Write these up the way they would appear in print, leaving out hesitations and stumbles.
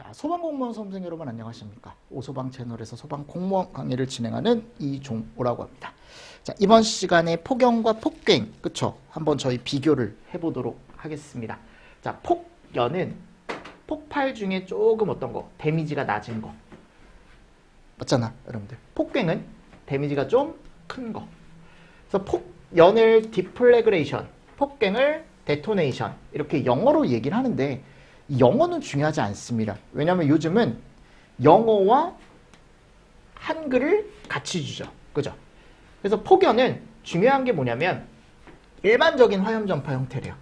자, 소방공무원 수험생 여러분 안녕하십니까? 오소방 채널에서 소방공무원 강의를 진행하는 이종호라고 합니다. 자, 이번 시간에 폭염과 폭갱, 그쵸? 한번 저희 비교를 해보도록 하겠습니다. 자, 폭염은 폭발 중에 조금 어떤 거? 데미지가 낮은 거. 맞잖아, 여러분들. 폭갱은 데미지가 좀 큰 거. 그래서 폭연을 디플래그레이션, 폭갱을 데토네이션 이렇게 영어로 얘기를 하는데 영어는 중요하지 않습니다. 왜냐하면 요즘은 영어와 한글을 같이 주죠. 그죠? 그래서 폭연은 중요한 게 뭐냐면 일반적인 화염 전파 형태래요.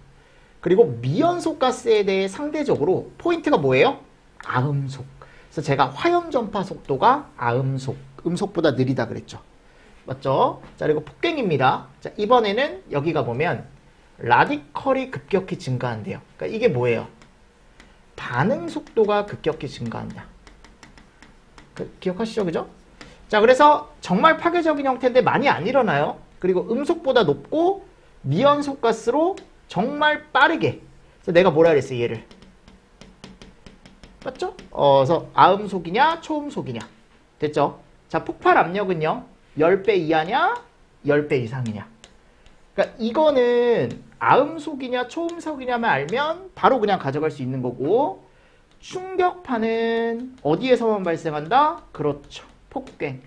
그리고 미연소 가스에 대해 상대적으로 포인트가 뭐예요? 아음속. 그래서 제가 화염 전파 속도가 아음속, 음속보다 느리다 그랬죠. 맞죠? 자, 그리고 폭갱입니다. 자, 이번에는 여기가 보면 라디컬이 급격히 증가한대요. 그러니까 이게 뭐예요? 반응 속도가 급격히 증가한다. 기억하시죠? 그죠? 자, 그래서 정말 파괴적인 형태인데 많이 안 일어나요. 그리고 음속보다 높고 미연속 가스로 정말 빠르게. 그래서 내가 뭐라 그랬어요? 얘를. 맞죠? 그래서 아음속이냐 초음속이냐. 됐죠? 자, 폭발 압력은요. 10배 이하냐 10배 이상이냐. 그러니까 이거는 아음속이냐 초음속이냐만 알면 바로 그냥 가져갈 수 있는 거고, 충격파는 어디에서만 발생한다? 그렇죠. 폭갱,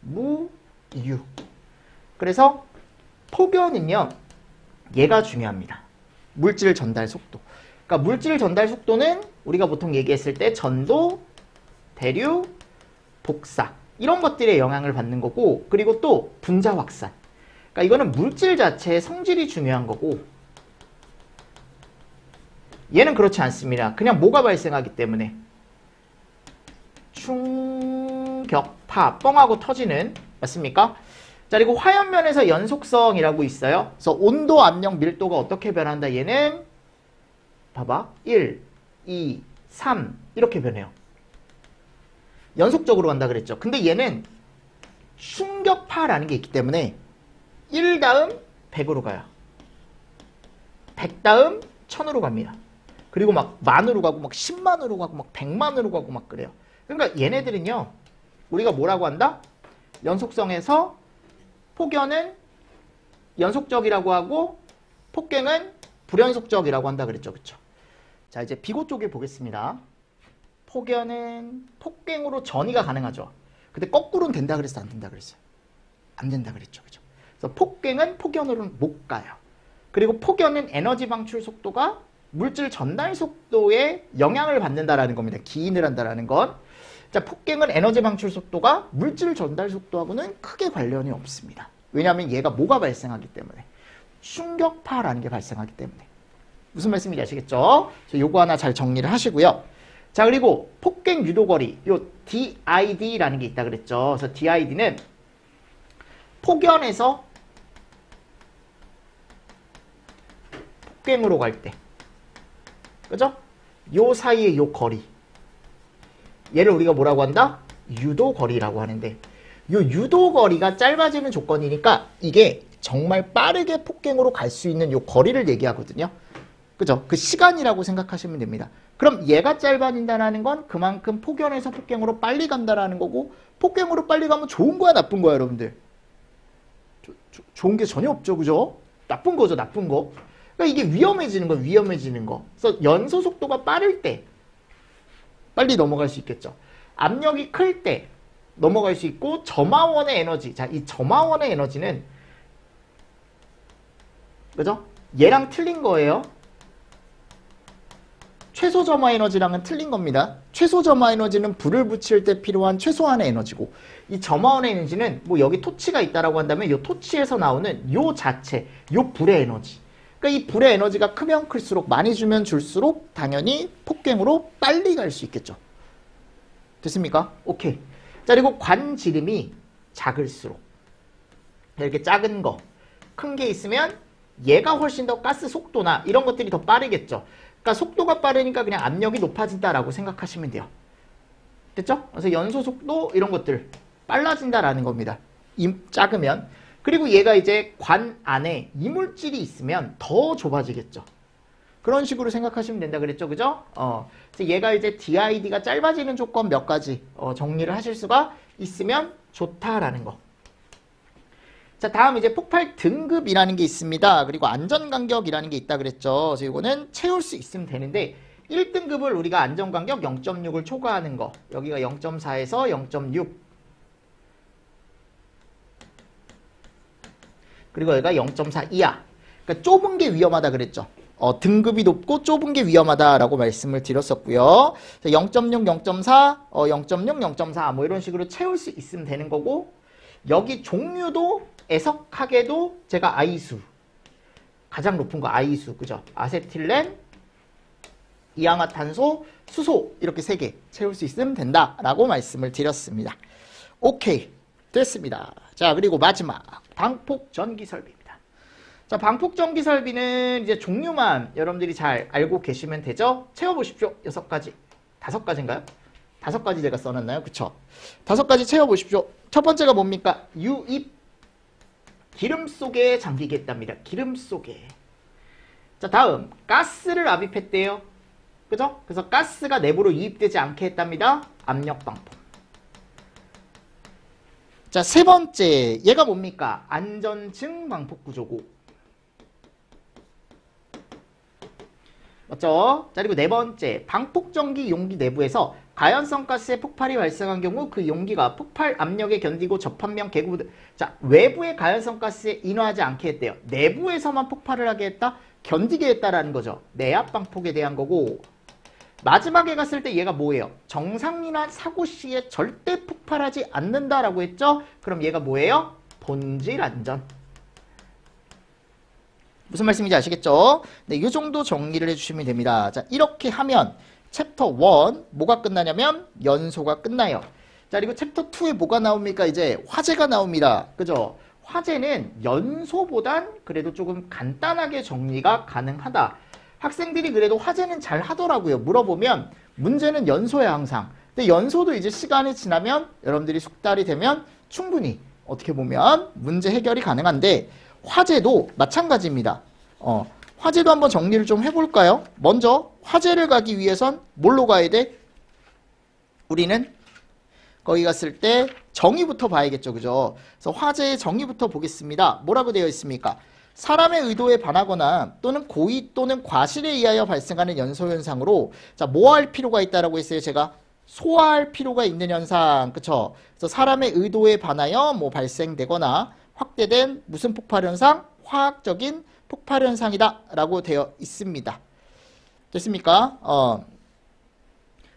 무, 유. 그래서 폭연은요, 얘가 중요합니다. 물질 전달 속도. 그러니까 물질 전달 속도는 우리가 보통 얘기했을 때 전도, 대류, 복사 이런 것들의 영향을 받는 거고, 그리고 또 분자 확산. 그러니까 이거는 물질 자체의 성질이 중요한 거고, 얘는 그렇지 않습니다. 그냥 뭐가 발생하기 때문에 충격파, 뻥하고 터지는, 맞습니까? 자, 그리고 화염면에서 연속성이라고 있어요. 그래서 온도, 압력, 밀도가 어떻게 변한다? 얘는 봐봐. 1, 2, 3 이렇게 변해요. 연속적으로 간다 그랬죠. 근데 얘는 충격파라는 게 있기 때문에 1 다음 100으로 가요. 100 다음 1000으로 갑니다. 그리고 막 만으로 가고 막 10만으로 가고 막 100만으로 가고 막 그래요. 그러니까 얘네들은요, 우리가 뭐라고 한다? 연속성에서 폭연은 연속적이라고 하고 폭갱은 불연속적이라고 한다 그랬죠. 그쵸? 자, 이제 비고 쪽에 보겠습니다. 폭연은 폭갱으로 전이가 가능하죠. 근데 거꾸로는 된다 그랬어, 안 된다 그랬어요? 안 된다 그랬죠. 그죠? 그래서 폭갱은 폭연으로는 못 가요. 그리고 폭연은 에너지 방출 속도가 물질 전달 속도에 영향을 받는다라는 겁니다. 기인을 한다라는 건. 자, 폭갱은 에너지 방출 속도가 물질 전달 속도하고는 크게 관련이 없습니다. 왜냐하면 얘가 뭐가 발생하기 때문에, 충격파라는 게 발생하기 때문에. 무슨 말씀인지 아시겠죠? 요거 하나 잘 정리를 하시고요. 자, 그리고 폭갱 유도거리, 요 DID라는 게 있다 그랬죠. 그래서 DID는 폭연에서 폭갱으로 갈 때, 그죠? 요 사이의 요 거리, 얘를 우리가 뭐라고 한다? 유도거리라고 하는데, 요 유도거리가 짧아지는 조건이니까 이게 정말 빠르게 폭갱으로 갈 수 있는 요 거리를 얘기하거든요. 그죠? 그 시간이라고 생각하시면 됩니다. 그럼 얘가 짧아진다는 건 그만큼 폭연에서 폭갱으로 빨리 간다라는 거고, 폭갱으로 빨리 가면 좋은 거야 나쁜 거야 여러분들? 좋은 게 전혀 없죠. 그죠? 나쁜 거죠, 나쁜 거. 그러니까 이게 위험해지는 거, 위험해지는 거. 그래서 연소 속도가 빠를 때 빨리 넘어갈 수 있겠죠. 압력이 클 때 넘어갈 수 있고, 점화원의 에너지. 자, 이 점화원의 에너지는, 그죠? 얘랑 틀린 거예요. 최소 점화 에너지랑은 틀린 겁니다. 최소 점화 에너지는 불을 붙일 때 필요한 최소한의 에너지고, 이 점화원의 에너지는 뭐 여기 토치가 있다라고 한다면 이 토치에서 나오는 요 자체, 요 불의 에너지. 그러니까 이 불의 에너지가 크면 클수록, 많이 주면 줄수록 당연히 폭갱으로 빨리 갈 수 있겠죠. 됐습니까? 오케이. 자, 그리고 관지름이 작을수록, 이렇게 작은 거, 큰 게 있으면 얘가 훨씬 더 가스 속도나 이런 것들이 더 빠르겠죠. 그러니까 속도가 빠르니까 그냥 압력이 높아진다라고 생각하시면 돼요. 됐죠? 그래서 연소 속도 이런 것들 빨라진다라는 겁니다. 작으면. 그리고 얘가 이제 관 안에 이물질이 있으면 더 좁아지겠죠. 그런 식으로 생각하시면 된다 그랬죠. 그죠? 그래서 얘가 이제 DID가 짧아지는 조건 몇 가지 정리를 하실 수가 있으면 좋다라는 거. 자, 다음 이제 폭발 등급이라는 게 있습니다. 그리고 안전간격이라는 게 있다 그랬죠. 그래서 이거는 채울 수 있으면 되는데 1등급을 우리가 안전간격 0.6을 초과하는 거. 여기가 0.4에서 0.6. 그리고 여기가 0.4 이하. 그러니까 좁은 게 위험하다 그랬죠. 등급이 높고 좁은 게 위험하다라고 말씀을 드렸었고요. 0.6, 0.4, 0.6, 0.4 뭐 이런 식으로 채울 수 있으면 되는 거고 여기 종류도 애석하게도 제가 아이수 가장 높은 거 아이수 그죠? 아세틸렌, 이양화탄소, 수소 이렇게 3개 채울 수 있으면 된다라고 말씀을 드렸습니다. 오케이 됐습니다. 자 그리고 마지막 방폭 전기 설비입니다. 자 방폭 전기 설비는 이제 종류만 여러분들이 잘 알고 계시면 되죠. 채워보십시오. 6가지 5가지인가요? 5가지 제가 써놨나요? 그쵸? 5가지 채워보십시오. 첫 번째가 뭡니까? 유입 기름 속에 잠기겠답니다. 기름 속에. 자 다음 가스를 압입했대요. 그죠? 그래서 가스가 내부로 유입되지 않게 했답니다. 압력 방폭. 자, 세 번째 얘가 뭡니까? 안전층 방폭 구조고. 맞죠? 자, 그리고 네 번째 방폭전기 용기 내부에서 가연성 가스의 폭발이 발생한 경우 그 용기가 폭발 압력에 견디고 접합면 개구 자 외부의 가연성 가스에 인화하지 않게 했대요. 내부에서만 폭발을 하게 했다? 견디게 했다라는 거죠. 내압 방폭에 대한 거고 마지막에 갔을 때 얘가 뭐예요? 정상이나 사고 시에 절대 폭발하지 않는다라고 했죠? 그럼 얘가 뭐예요? 본질 안전. 무슨 말씀인지 아시겠죠? 네, 이 정도 정리를 해주시면 됩니다. 자, 이렇게 하면 챕터 1 뭐가 끝나냐면 연소가 끝나요. 자, 그리고 챕터 2에 뭐가 나옵니까? 이제 화재가 나옵니다. 그죠? 화재는 연소보단 그래도 조금 간단하게 정리가 가능하다. 학생들이 그래도 화재는 잘 하더라고요. 물어보면 문제는 연소야 항상. 근데 연소도 이제 시간이 지나면 여러분들이 숙달이 되면 충분히 어떻게 보면 문제 해결이 가능한데 화재도 마찬가지입니다. 화재도 한번 정리를 좀 해볼까요? 먼저 화재를 가기 위해선 뭘로 가야 돼? 우리는 거기 갔을 때 정의부터 봐야겠죠. 그죠? 그래서 화재의 정의부터 보겠습니다. 뭐라고 되어 있습니까? 사람의 의도에 반하거나 또는 고의 또는 과실에 의하여 발생하는 연소현상으로 자, 뭐 할 필요가 있다라고 했어요? 제가 소화할 필요가 있는 현상. 그쵸? 그래서 사람의 의도에 반하여 뭐 발생되거나 확대된 무슨 폭발 현상? 화학적인 폭발 현상이다 라고 되어 있습니다. 됐습니까?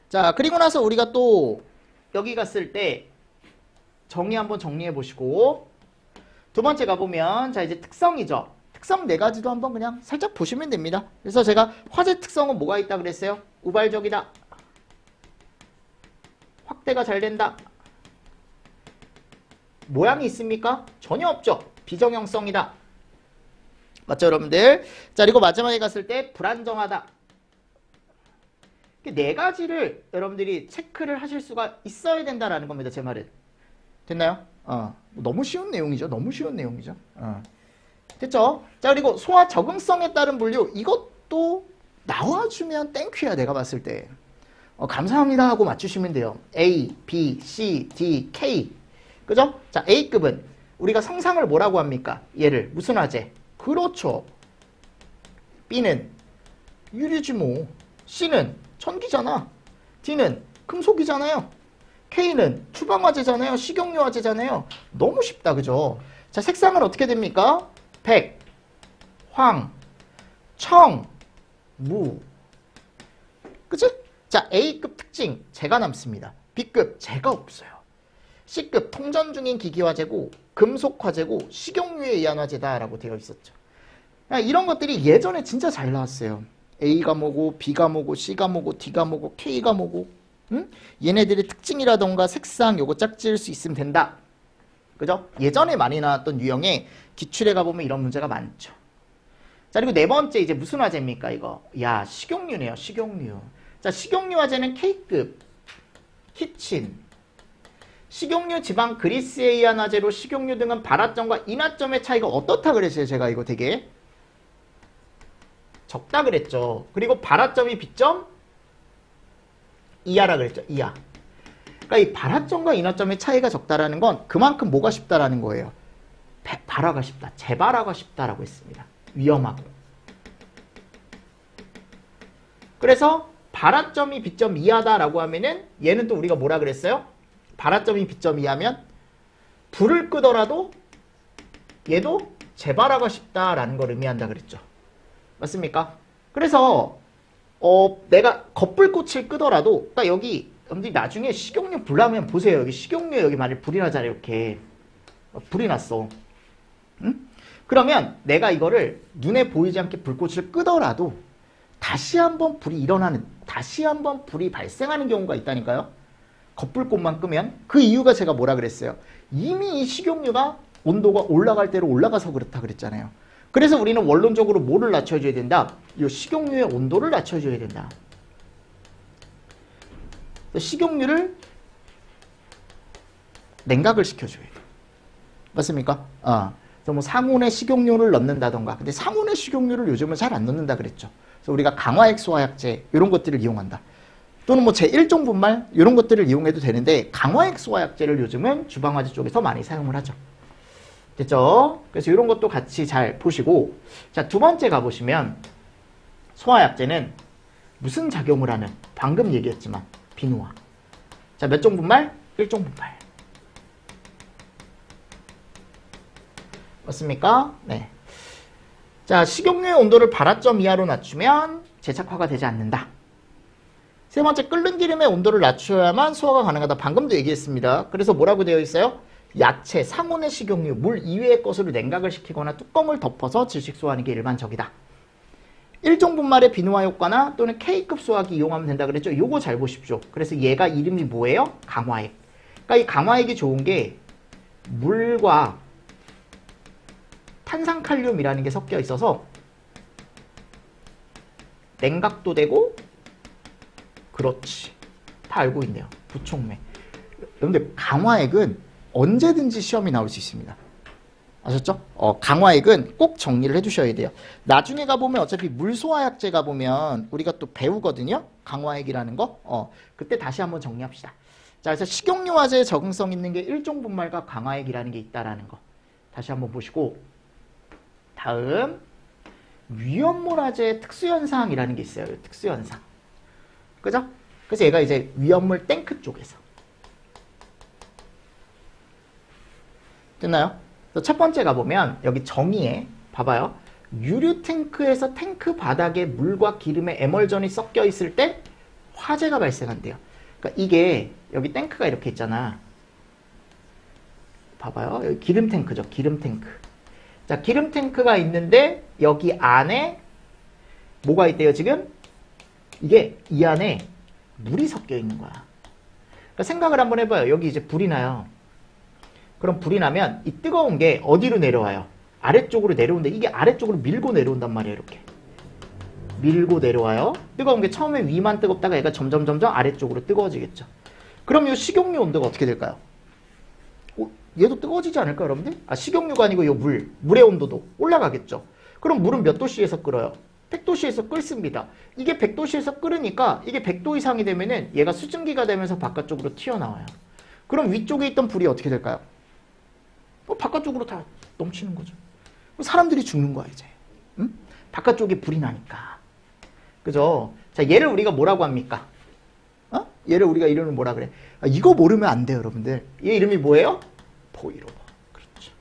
자, 그리고 나서 우리가 또 여기 갔을 때 정의 한번 정리해 보시고 두 번째 가보면 자 이제 특성이죠. 특성 4가지도 한번 그냥 살짝 보시면 됩니다. 그래서 제가 화재 특성은 뭐가 있다 그랬어요? 우발적이다. 확대가 잘 된다. 모양이 있습니까? 전혀 없죠. 비정형성이다. 맞죠 여러분들? 자 그리고 마지막에 갔을 때 불안정하다. 4가지를 여러분들이 체크를 하실 수가 있어야 된다라는 겁니다. 제 말은. 됐나요? 너무 쉬운 내용이죠. 너무 쉬운 내용이죠. 됐죠? 자 그리고 소화 적응성에 따른 분류 이것도 나와주면 땡큐야 내가 봤을 때. 감사합니다 하고 맞추시면 돼요. A, B, C, D, K 그죠? 자 A급은 우리가 성상을 뭐라고 합니까? 얘를 무슨 화재? 그렇죠. B는 유리지 뭐. C는 전기잖아. D는 금속이잖아요. K는 주방화재잖아요. 식용유 화재잖아요. 너무 쉽다 그죠? 자 색상은 어떻게 됩니까? 백, 황, 청, 무 그치? 자 A급 특징 재가 남습니다. B급 재가 없어요. C급 통전 중인 기기화재고 금속화재고 식용유에 의한 화재다라고 되어 있었죠. 이런 것들이 예전에 진짜 잘 나왔어요. A가 뭐고 B가 뭐고 C가 뭐고 D가 뭐고 K가 뭐고 응? 얘네들의 특징이라던가 색상 요거 짝지을 수 있으면 된다. 그죠? 예전에 많이 나왔던 유형의 기출에 가보면 이런 문제가 많죠. 자 그리고 네 번째 이제 무슨 화재입니까 이거? 야 식용유네요. 식용유. 자 식용유 화재는 K급 키친 식용유 지방 그리스에 의한 화재로 식용유 등은 발화점과 인화점의 차이가 어떻다 그랬어요. 제가 이거 되게 적다 그랬죠. 그리고 발화점이 B점 이하라 그랬죠. 이하. 그러니까 이 발화점과 인화점의 차이가 적다라는 건 그만큼 뭐가 쉽다라는 거예요. 발화가 쉽다. 재발화가 쉽다라고 했습니다. 위험하고. 그래서 발화점이 B점 이하다라고 하면은 얘는 또 우리가 뭐라 그랬어요? 발화점이 B점 이하면 불을 끄더라도 얘도 재발화가 쉽다라는 걸 의미한다 그랬죠. 맞습니까? 그래서 내가 겉불꽃을 끄더라도 그러니까 여기 여러분들이 나중에 식용유 불 나면 보세요. 여기 식용유 여기 만약 불이 나잖아요. 이렇게 불이 났어. 응? 그러면 내가 이거를 눈에 보이지 않게 불꽃을 끄더라도 다시 한번 불이 일어나는, 다시 한번 불이 발생하는 경우가 있다니까요. 겉불꽃만 끄면. 그 이유가 제가 뭐라 그랬어요? 이미 이 식용유가 온도가 올라갈 대로 올라가서 그렇다 그랬잖아요. 그래서 우리는 원론적으로 뭐를 낮춰줘야 된다? 이 식용유의 온도를 낮춰줘야 된다. 식용유를 냉각을 시켜줘야 돼. 맞습니까? 그래서 뭐 상온에 식용유를 넣는다던가. 근데 상온에 식용유를 요즘은 잘 안 넣는다 그랬죠. 그래서 우리가 강화액소화약제 이런 것들을 이용한다. 또는 뭐 제1종 분말 이런 것들을 이용해도 되는데 강화액소화약제를 요즘은 주방화재 쪽에서 많이 사용을 하죠. 됐죠? 그래서 이런 것도 같이 잘 보시고 자, 두 번째 가보시면 소화약제는 무슨 작용을 하는 방금 얘기했지만 비누화. 자, 몇 종 분말? 1종 분말. 맞습니까? 네. 자, 식용유의 온도를 발화점 이하로 낮추면 재착화가 되지 않는다. 세 번째, 끓는 기름의 온도를 낮춰야만 소화가 가능하다. 방금도 얘기했습니다. 그래서 뭐라고 되어 있어요? 야채, 상온의 식용유, 물 이외의 것으로 냉각을 시키거나 뚜껑을 덮어서 질식 소화하는 게 일반적이다. 1종 분말의 비누화 효과나 또는 K급 소화기 이용하면 된다 그랬죠? 요거 잘 보십시오. 그래서 얘가 이름이 뭐예요? 강화액. 그러니까 이 강화액이 좋은 게 물과 탄산칼륨이라는 게 섞여 있어서 냉각도 되고 그렇지. 다 알고 있네요. 부촉매. 여러분들 강화액은 언제든지 시험이 나올 수 있습니다. 아셨죠? 강화액은 꼭 정리를 해주셔야 돼요. 나중에 가보면 어차피 물소화약제 가보면 우리가 또 배우거든요. 강화액이라는 거. 그때 다시 한번 정리합시다. 자, 그래서 식용유화제에 적응성 있는 게 1종 분말과 강화액이라는 게 있다라는 거. 다시 한번 보시고 다음 위험물화제의 특수현상이라는 게 있어요. 특수현상. 그죠? 그래서 얘가 이제 위험물 탱크 쪽에서. 됐나요? 첫 번째 가보면 여기 정의에 봐봐요. 유류 탱크에서 탱크 바닥에 물과 기름의 에멀전이 섞여 있을 때 화재가 발생한대요. 그러니까 이게 여기 탱크가 이렇게 있잖아. 봐봐요. 여기 기름 탱크죠. 기름 탱크. 자, 기름 탱크가 있는데 여기 안에 뭐가 있대요, 지금? 이게 이 안에 물이 섞여 있는 거야. 그러니까 생각을 한번 해봐요. 여기 이제 불이 나요. 그럼 불이 나면 이 뜨거운 게 어디로 내려와요? 아래쪽으로 내려오는데 이게 아래쪽으로 밀고 내려온단 말이에요. 이렇게. 밀고 내려와요. 뜨거운 게 처음에 위만 뜨겁다가 얘가 점점 아래쪽으로 뜨거워지겠죠. 그럼 이 식용유 온도가 어떻게 될까요? 얘도 뜨거워지지 않을까요, 여러분들? 식용유가 아니고 이 물의 온도도 올라가겠죠. 그럼 물은 몇 도씨에서 끓어요? 100도씨에서 끓습니다. 이게 100도씨에서 끓으니까 이게 100도 이상이 되면은 얘가 수증기가 되면서 바깥쪽으로 튀어나와요. 그럼 위쪽에 있던 불이 어떻게 될까요? 바깥쪽으로 다 넘치는 거죠. 사람들이 죽는 거야, 이제. 응? 바깥쪽에 불이 나니까. 그죠? 자, 얘를 우리가 뭐라고 합니까? 얘를 우리가 이름을 뭐라 그래? 이거 모르면 안 돼요, 여러분들. 얘 이름이 뭐예요? 보일오버. 그렇죠.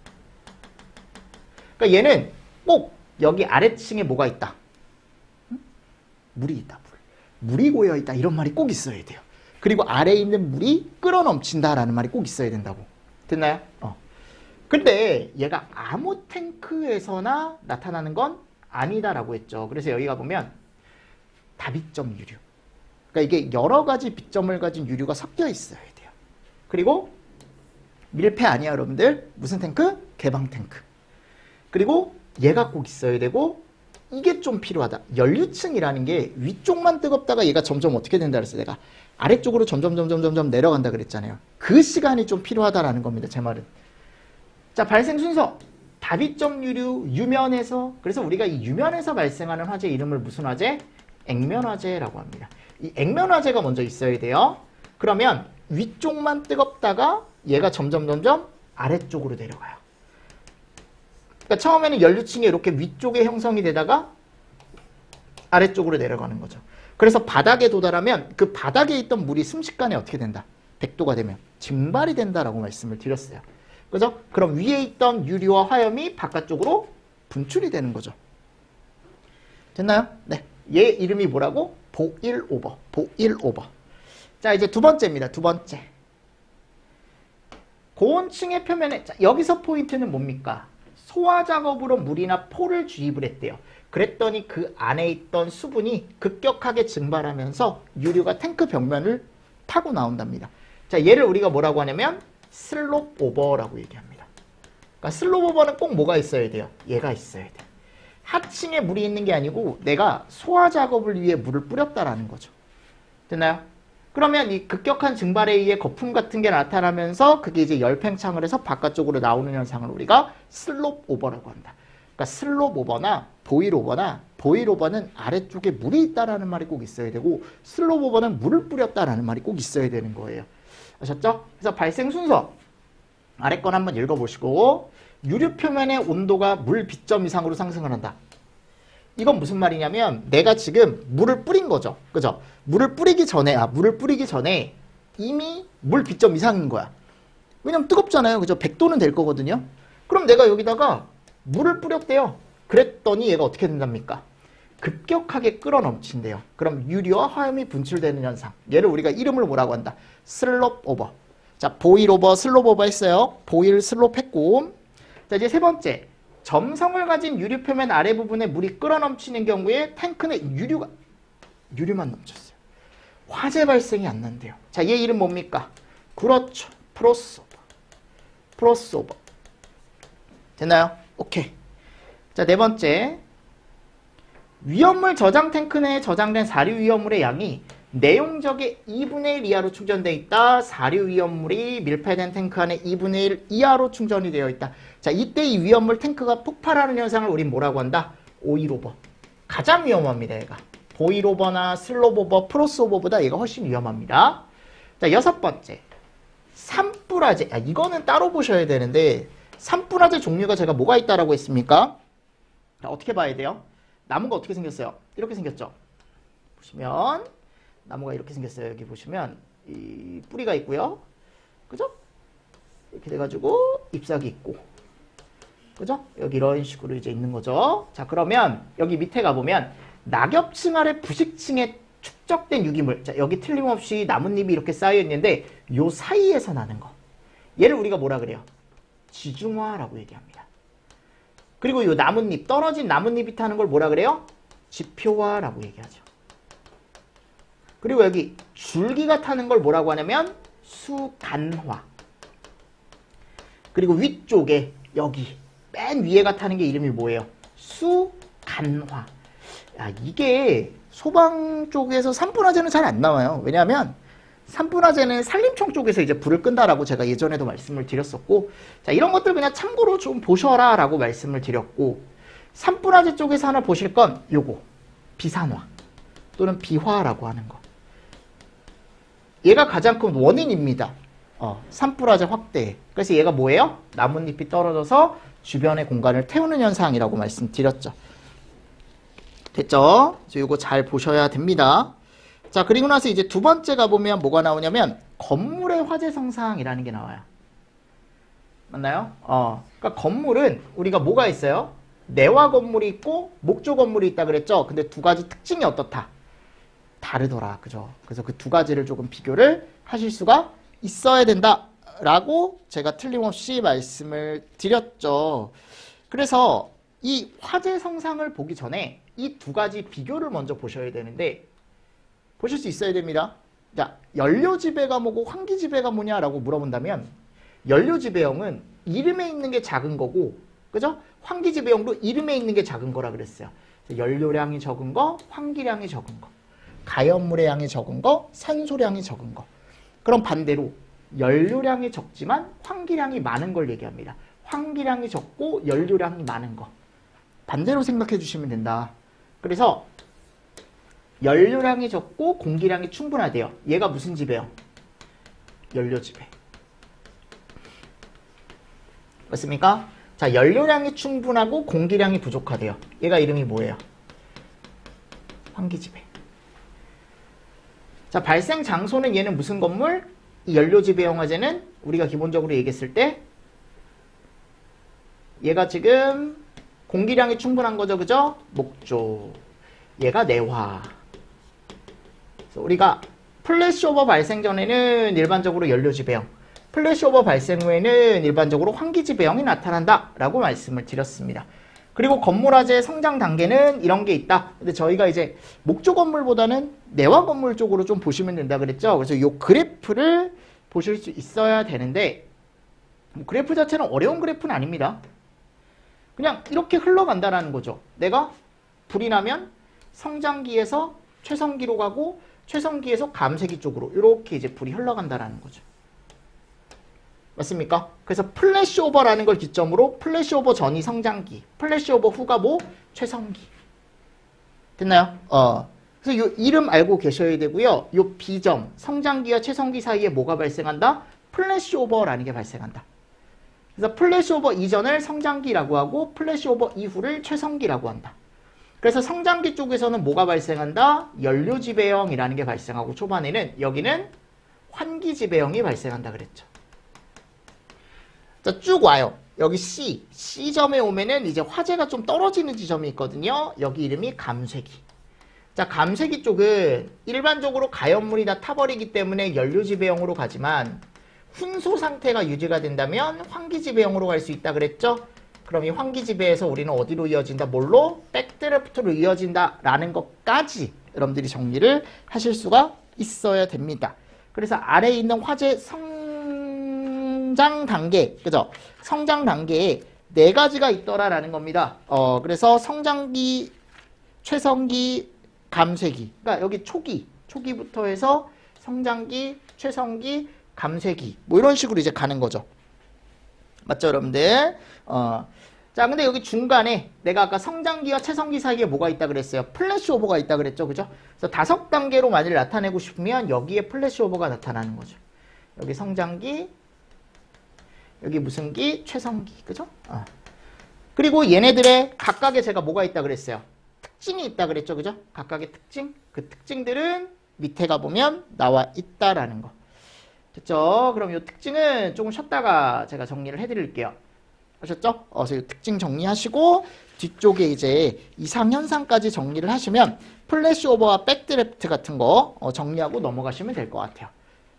그러니까 얘는 꼭 여기 아래층에 뭐가 있다? 응? 물이 있다, 물이 고여 있다. 이런 말이 꼭 있어야 돼요. 그리고 아래에 있는 물이 끓어 넘친다라는 말이 꼭 있어야 된다고. 됐나요? 근데 얘가 아무 탱크에서나 나타나는 건 아니다라고 했죠. 그래서 여기가 보면 다비점 유류. 그러니까 이게 여러 가지 비점을 가진 유류가 섞여 있어야 돼요. 그리고 밀폐 아니야, 여러분들. 무슨 탱크? 개방 탱크. 그리고 얘가 꼭 있어야 되고 이게 좀 필요하다. 연료층이라는 게 위쪽만 뜨겁다가 얘가 점점 어떻게 된다 그랬어요. 내가 아래쪽으로 점점 내려간다 그랬잖아요. 그 시간이 좀 필요하다라는 겁니다. 제 말은. 자, 발생 순서. 다비점 유류 유면에서, 그래서 우리가 이 유면에서 발생하는 화재 이름을 무슨 화재? 액면화재라고 합니다. 이 액면화재가 먼저 있어야 돼요. 그러면 위쪽만 뜨겁다가 얘가 점점 아래쪽으로 내려가요. 그러니까 처음에는 연료층이 이렇게 위쪽에 형성이 되다가 아래쪽으로 내려가는 거죠. 그래서 바닥에 도달하면 그 바닥에 있던 물이 순식간에 어떻게 된다? 100도가 되면 증발이 된다라고 말씀을 드렸어요. 그죠? 그럼 위에 있던 유리와 화염이 바깥쪽으로 분출이 되는 거죠. 됐나요? 네. 얘 이름이 뭐라고? 보일오버. 보일오버. 자, 이제 두 번째입니다. 두 번째. 고온층의 표면에, 자, 여기서 포인트는 뭡니까? 소화 작업으로 물이나 포를 주입을 했대요. 그랬더니 그 안에 있던 수분이 급격하게 증발하면서 유류가 탱크 벽면을 타고 나온답니다. 자, 얘를 우리가 뭐라고 하냐면 슬롭 오버라고 얘기합니다. 그러니까 슬롭 오버는 꼭 뭐가 있어야 돼요? 얘가 있어야 돼. 하층에 물이 있는 게 아니고 내가 소화 작업을 위해 물을 뿌렸다라는 거죠. 됐나요? 그러면 이 급격한 증발에 의해 거품 같은 게 나타나면서 그게 이제 열팽창을 해서 바깥쪽으로 나오는 현상을 우리가 슬롭 오버라고 한다. 그러니까 슬롭 오버나 보일 오버나, 보일 오버는 아래쪽에 물이 있다라는 말이 꼭 있어야 되고 슬롭 오버는 물을 뿌렸다라는 말이 꼭 있어야 되는 거예요. 아셨죠? 그래서 발생 순서 아래 건 한번 읽어보시고, 유류 표면의 온도가 물 B점 이상으로 상승을 한다. 이건 무슨 말이냐면 내가 지금 물을 뿌린 거죠. 그죠? 물을 뿌리기 전에 이미 물 B점 이상인 거야. 왜냐면 뜨겁잖아요. 그죠? 100도는 될 거거든요. 그럼 내가 여기다가 물을 뿌렸대요. 그랬더니 얘가 어떻게 된답니까? 급격하게 끌어넘친대요. 그럼 유리와 화염이 분출되는 현상. 얘를 우리가 이름을 뭐라고 한다? 슬롭 오버. 자, 보일 오버, 슬롭 오버 했어요. 보일, 슬롭 했고. 자, 이제 세 번째. 점성을 가진 유류 표면 아래 부분에 물이 끌어넘치는 경우에 탱크는 유류만 넘쳤어요. 화재 발생이 안 난대요. 자, 얘 이름 뭡니까? 그렇죠. 프로스 오버. 프로스 오버. 됐나요? 오케이. 자, 네 번째. 위험물 저장 탱크 내에 저장된 사류 위험물의 양이 내용적의 2분의 1 이하로 충전되어 있다. 사류 위험물이 밀폐된 탱크 안에 2분의 1 이하로 충전이 되어 있다. 자, 이때 이 위험물 탱크가 폭발하는 현상을 우린 뭐라고 한다? 오일 오버. 가장 위험합니다, 얘가. 보일 오버나 슬롭 오버, 프로스 오버보다 얘가 훨씬 위험합니다. 자, 여섯 번째. 산불화재. 이거는 따로 보셔야 되는데 산불화재 종류가 제가 뭐가 있다라고 했습니까? 자, 어떻게 봐야 돼요? 나무가 어떻게 생겼어요? 이렇게 생겼죠? 보시면 나무가 이렇게 생겼어요. 여기 보시면 이 뿌리가 있고요. 그죠? 이렇게 돼가지고 잎사귀 있고, 그죠? 여기 이런 식으로 이제 있는 거죠. 자, 그러면 여기 밑에 가보면 낙엽층 아래 부식층에 축적된 유기물. 자, 여기 틀림없이 나뭇잎이 이렇게 쌓여있는데 요 사이에서 나는 거. 얘를 우리가 뭐라 그래요? 지중화라고 얘기합니다. 그리고 요 나뭇잎, 떨어진 나뭇잎이 타는 걸 뭐라 그래요? 지표화라고 얘기하죠. 그리고 여기 줄기가 타는 걸 뭐라고 하냐면 수간화. 그리고 위쪽에 여기 맨 위에가 타는 게 이름이 뭐예요? 수간화. 야, 이게 소방 쪽에서 산불화재는 잘 안 나와요. 왜냐하면 산불화재는 산림청 쪽에서 이제 불을 끈다라고 제가 예전에도 말씀을 드렸었고, 자, 이런 것들 그냥 참고로 좀 보셔라 라고 말씀을 드렸고, 산불화재 쪽에서 하나 보실 건 요거 비산화 또는 비화라고 하는 거. 얘가 가장 큰 원인입니다. 산불화재 확대. 그래서 얘가 뭐예요? 나뭇잎이 떨어져서 주변의 공간을 태우는 현상이라고 말씀드렸죠. 됐죠? 이거 잘 보셔야 됩니다. 자, 그리고 나서 이제 두 번째 가보면 뭐가 나오냐면 건물의 화재 성상이라는 게 나와요. 맞나요? 그러니까 건물은 우리가 뭐가 있어요? 내화 건물이 있고 목조 건물이 있다 그랬죠? 근데 두 가지 특징이 어떻다? 다르더라. 그죠? 그래서 그 두 가지를 조금 비교를 하실 수가 있어야 된다라고 제가 틀림없이 말씀을 드렸죠. 그래서 이 화재 성상을 보기 전에 이 두 가지 비교를 먼저 보셔야 되는데, 보실 수 있어야 됩니다. 자, 연료지배가 뭐고 환기지배가 뭐냐라고 물어본다면, 연료지배형은 이름에 있는 게 작은 거고, 그죠? 환기지배형도 이름에 있는 게 작은 거라 그랬어요. 연료량이 적은 거, 환기량이 적은 거, 가연물의 양이 적은 거, 산소량이 적은 거. 그럼 반대로 연료량이 적지만 환기량이 많은 걸 얘기합니다. 환기량이 적고 연료량이 많은 거. 반대로 생각해 주시면 된다. 그래서 연료량이 적고 공기량이 충분하대요. 얘가 무슨 지배요? 연료 지배. 맞습니까? 자, 연료량이 충분하고 공기량이 부족하대요. 얘가 이름이 뭐예요? 환기 지배. 자, 발생 장소는 얘는 무슨 건물? 이 연료 지배형 화재는 우리가 기본적으로 얘기했을 때 얘가 지금 공기량이 충분한 거죠, 그죠? 목조. 얘가 내화. 그래서 우리가 플래시오버 발생 전에는 일반적으로 연료 지배형, 플래시오버 발생 후에는 일반적으로 환기 지배형이 나타난다라고 말씀을 드렸습니다. 그리고 건물 화재의 성장 단계는 이런 게 있다. 근데 저희가 이제 목조 건물보다는 내화 건물 쪽으로 좀 보시면 된다 그랬죠. 그래서 이 그래프를 보실 수 있어야 되는데 그래프 자체는 어려운 그래프는 아닙니다. 그냥 이렇게 흘러간다라는 거죠. 내가 불이 나면 성장기에서 최성기로 가고 최성기에서 감쇄기 쪽으로 이렇게 이제 불이 흘러간다라는 거죠. 맞습니까? 그래서 플래시오버라는 걸 기점으로 플래시오버 전이 성장기, 플래시오버 후가 뭐? 최성기. 됐나요? 그래서 요 이름 알고 계셔야 되고요. 요 B점, 성장기와 최성기 사이에 뭐가 발생한다? 플래시오버라는 게 발생한다. 그래서 플래시오버 이전을 성장기라고 하고 플래시오버 이후를 최성기라고 한다. 그래서 성장기 쪽에서는 뭐가 발생한다? 연료지배형이라는 게 발생하고 초반에는 여기는 환기지배형이 발생한다 그랬죠. 자, 쭉 와요. 여기 C점에 오면은 이제 화재가 좀 떨어지는 지점이 있거든요. 여기 이름이 감쇄기. 자, 감쇄기 쪽은 일반적으로 가연물이 다 타버리기 때문에 연료지배형으로 가지만 훈소 상태가 유지가 된다면 환기지배형으로 갈 수 있다 그랬죠? 그럼 이 환기지배에서 우리는 어디로 이어진다? 뭘로? 백드래프트로 이어진다라는 것까지 여러분들이 정리를 하실 수가 있어야 됩니다. 그래서 아래에 있는 화재 성장 단계, 그죠? 성장 단계에 4가지가 있더라라는 겁니다. 그래서 성장기, 최성기, 감쇄기. 그러니까 여기 초기부터 해서 성장기, 최성기, 감쇄기. 뭐 이런 식으로 이제 가는 거죠. 맞죠, 여러분들? 자, 근데 여기 중간에 내가 아까 성장기와 최성기 사이에 뭐가 있다 그랬어요? 플래시오버가 있다 그랬죠, 그죠? 그래서 5단계로 만일 나타내고 싶으면 여기에 플래시오버가 나타나는 거죠. 여기 성장기, 여기 무슨 기? 최성기, 그죠? 그리고 얘네들의 각각의 제가 뭐가 있다 그랬어요? 특징이 있다 그랬죠, 그죠? 각각의 특징. 그 특징들은 밑에 가보면 나와 있다라는 거. 됐죠? 그럼 이 특징은 조금 쉬었다가 제가 정리를 해드릴게요. 하셨죠? 그래서 이 특징 정리하시고 뒤쪽에 이제 이상현상까지 정리를 하시면 플래시오버와 백드래프트 같은 거 정리하고 넘어가시면 될 것 같아요.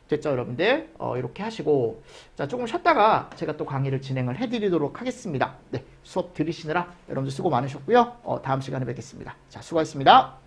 됐죠, 여러분들? 이렇게 하시고 자, 조금 쉬었다가 제가 또 강의를 진행을 해드리도록 하겠습니다. 네, 수업 들으시느라 여러분들 수고 많으셨고요. 다음 시간에 뵙겠습니다. 자, 수고하셨습니다.